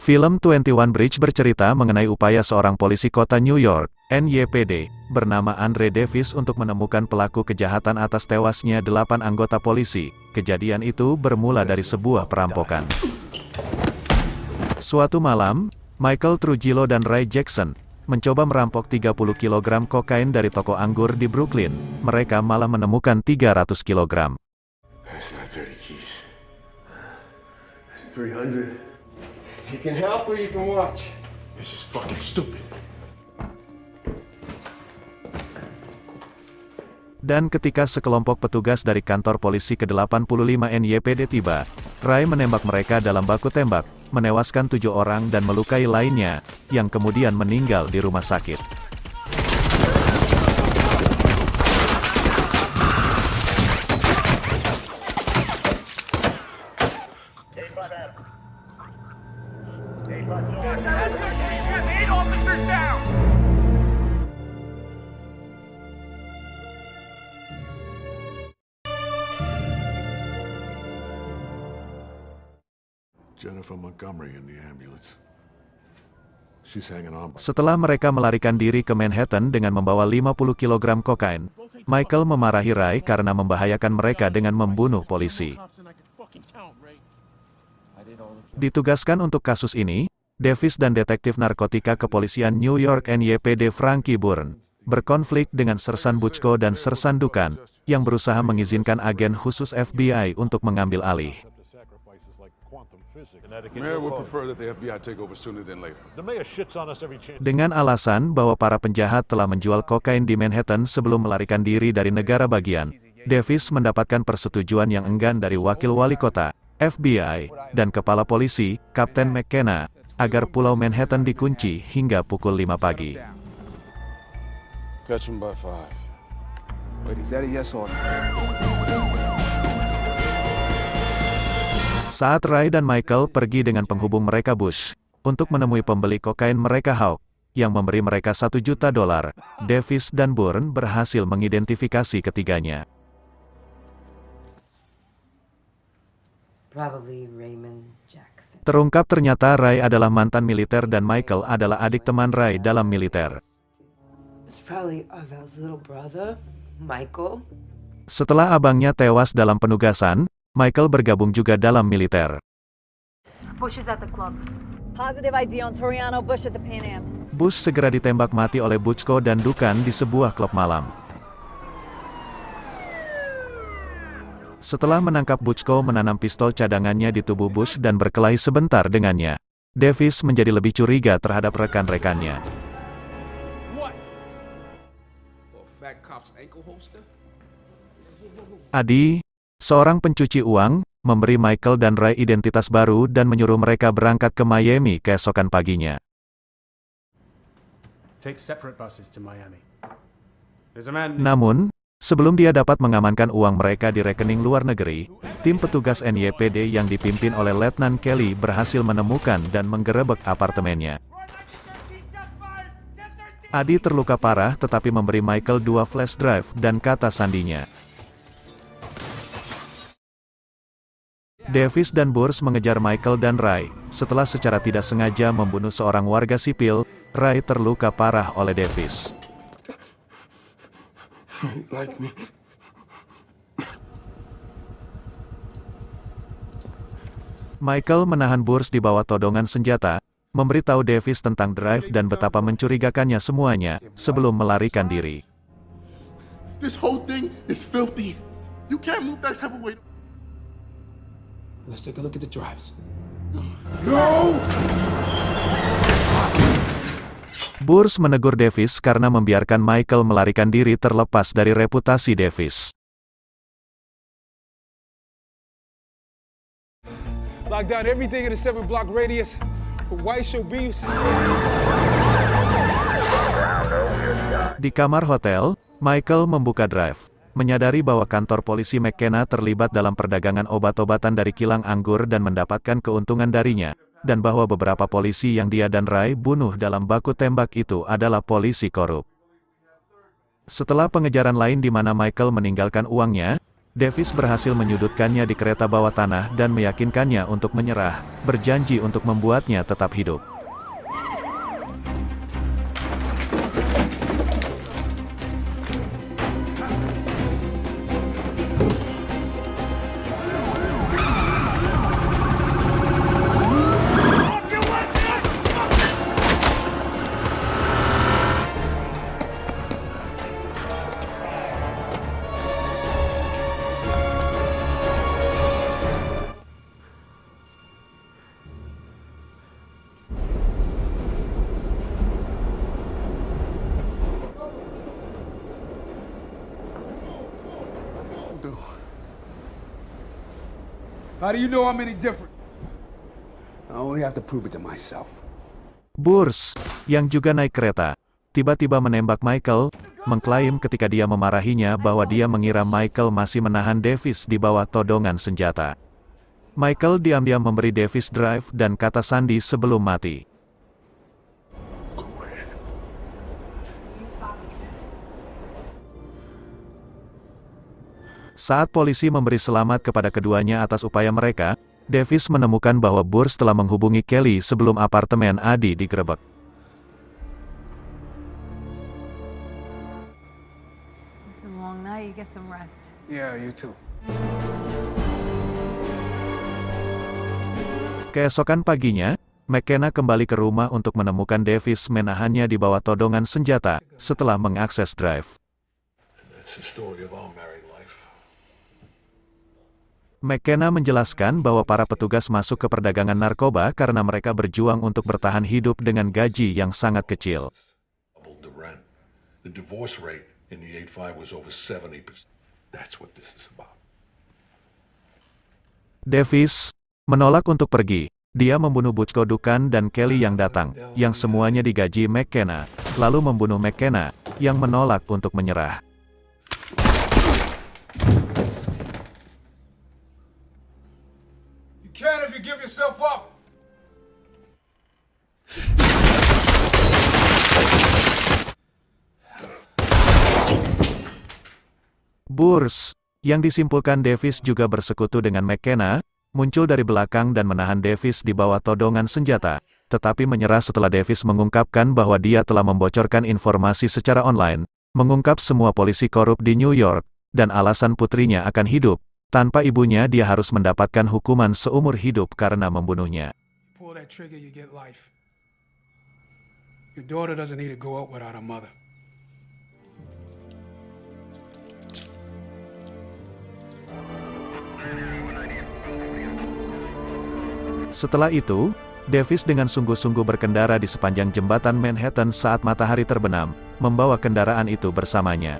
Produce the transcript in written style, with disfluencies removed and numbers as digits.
Film 21 Bridge bercerita mengenai upaya seorang polisi kota New York, NYPD, bernama Andre Davis untuk menemukan pelaku kejahatan atas tewasnya 8 anggota polisi. Kejadian itu bermula dari sebuah perampokan. Suatu malam, Michael Trujillo dan Ray Jackson mencoba merampok 30 kg kokain dari toko anggur di Brooklyn. Mereka malah menemukan 300 kg. That's not 30 keys. It's 300. You can help or you can watch. This is fucking stupid. Dan ketika sekelompok petugas dari kantor polisi ke-85 NYPD tiba, Ray menembak mereka dalam baku tembak, menewaskan 7 orang dan melukai lainnya, yang kemudian meninggal di rumah sakit. Jennifer Montgomery in the ambulance. She's hanging on. Setelah mereka melarikan diri ke Manhattan dengan membawa 50 kg kokain, Michael memarahi Ray karena membahayakan mereka dengan membunuh polisi. Ditugaskan untuk kasus ini, Davis dan detektif narkotika kepolisian New York NYPD Frankie Bourne berkonflik dengan Sersan Buczko dan Sersan Dukan, yang berusaha mengizinkan agen khusus FBI untuk mengambil alih. Dengan alasan bahwa para penjahat telah menjual kokain di Manhattan sebelum melarikan diri dari negara bagian, Davis mendapatkan persetujuan yang enggan dari wakil wali kota, FBI, dan kepala polisi, Kapten McKenna, agar pulau Manhattan dikunci hingga pukul 5 pagi. Catch him by 5. Wait, is that a yes or no? Saat Ray dan Michael pergi dengan penghubung mereka Bush, untuk menemui pembeli kokain mereka Hawk, yang memberi mereka $1 juta, Davis dan Bourne berhasil mengidentifikasi ketiganya. Terungkap ternyata Ray adalah mantan militer dan Michael adalah adik teman Ray dalam militer. Setelah abangnya tewas dalam penugasan, Michael bergabung juga dalam militer. Bush segera ditembak mati oleh Buczko dan Dukan di sebuah klub malam. Setelah menangkap Buczko menanam pistol cadangannya di tubuh Bush dan berkelahi sebentar dengannya, Davis menjadi lebih curiga terhadap rekan-rekannya. Adi, seorang pencuci uang, memberi Michael dan Ray identitas baru dan menyuruh mereka berangkat ke Miami keesokan paginya. Namun, sebelum dia dapat mengamankan uang mereka di rekening luar negeri, tim petugas NYPD yang dipimpin oleh Letnan Kelly berhasil menemukan dan menggerebek apartemennya. Adi terluka parah tetapi memberi Michael 2 flash drive dan kata sandinya. Davis dan Bourne mengejar Michael dan Ray. Setelah secara tidak sengaja membunuh seorang warga sipil, Ray terluka parah oleh Davis. Michael menahan Bourne di bawah todongan senjata, memberitahu Davis tentang drive dan betapa mencurigakannya semuanya, sebelum melarikan diri. This whole thing is filthy. You can't move that type of way. Let's take a look at the drives. No! Bourne menegur Davis karena membiarkan Michael melarikan diri terlepas dari reputasi Davis. Lock down everything in the 7-block radius for white show beefs. Di kamar hotel, Michael membuka drive, menyadari bahwa kantor polisi McKenna terlibat dalam perdagangan obat-obatan dari kilang anggur dan mendapatkan keuntungan darinya, dan bahwa beberapa polisi yang dia dan Ray bunuh dalam baku tembak itu adalah polisi korup. Setelah pengejaran lain di mana Michael meninggalkan uangnya, Davis berhasil menyudutkannya di kereta bawah tanah dan meyakinkannya untuk menyerah, berjanji untuk membuatnya tetap hidup. How do you know I'm any different? I only have to prove it to myself. Burns, yang juga naik kereta, tiba-tiba menembak Michael, mengklaim ketika dia memarahinya bahwa dia mengira Michael masih menahan Davis di bawah todongan senjata. Michael diam-diam memberi Davis drive dan kata sandi sebelum mati. Saat polisi memberi selamat kepada keduanya atas upaya mereka, Davis menemukan bahwa Burns telah menghubungi Kelly sebelum apartemen Adi digerebek. It's a long night. You get some rest. Yeah, you too. Keesokan paginya, McKenna kembali ke rumah untuk menemukan Davis menahannya di bawah todongan senjata setelah mengakses drive. McKenna menjelaskan bahwa para petugas masuk ke perdagangan narkoba karena mereka berjuang untuk bertahan hidup dengan gaji yang sangat kecil. Davis menolak untuk pergi. Dia membunuh Butch Dukan dan Kelly yang datang, yang semuanya digaji McKenna, lalu membunuh McKenna, yang menolak untuk menyerah. You can if you give yourself up. Burns, yang disimpulkan Davis juga bersekutu dengan McKenna, muncul dari belakang dan menahan Davis di bawah todongan senjata, tetapi menyerah setelah Davis mengungkapkan bahwa dia telah membocorkan informasi secara online, mengungkap semua polisi korup di New York, dan alasan putrinya akan hidup. Tanpa ibunya dia harus mendapatkan hukuman seumur hidup karena membunuhnya. Pull that trigger, you get life. Your daughter doesn't need to go out without a mother. Setelah itu, Davis dengan sungguh-sungguh berkendara di sepanjang jembatan Manhattan saat matahari terbenam, membawa kendaraan itu bersamanya.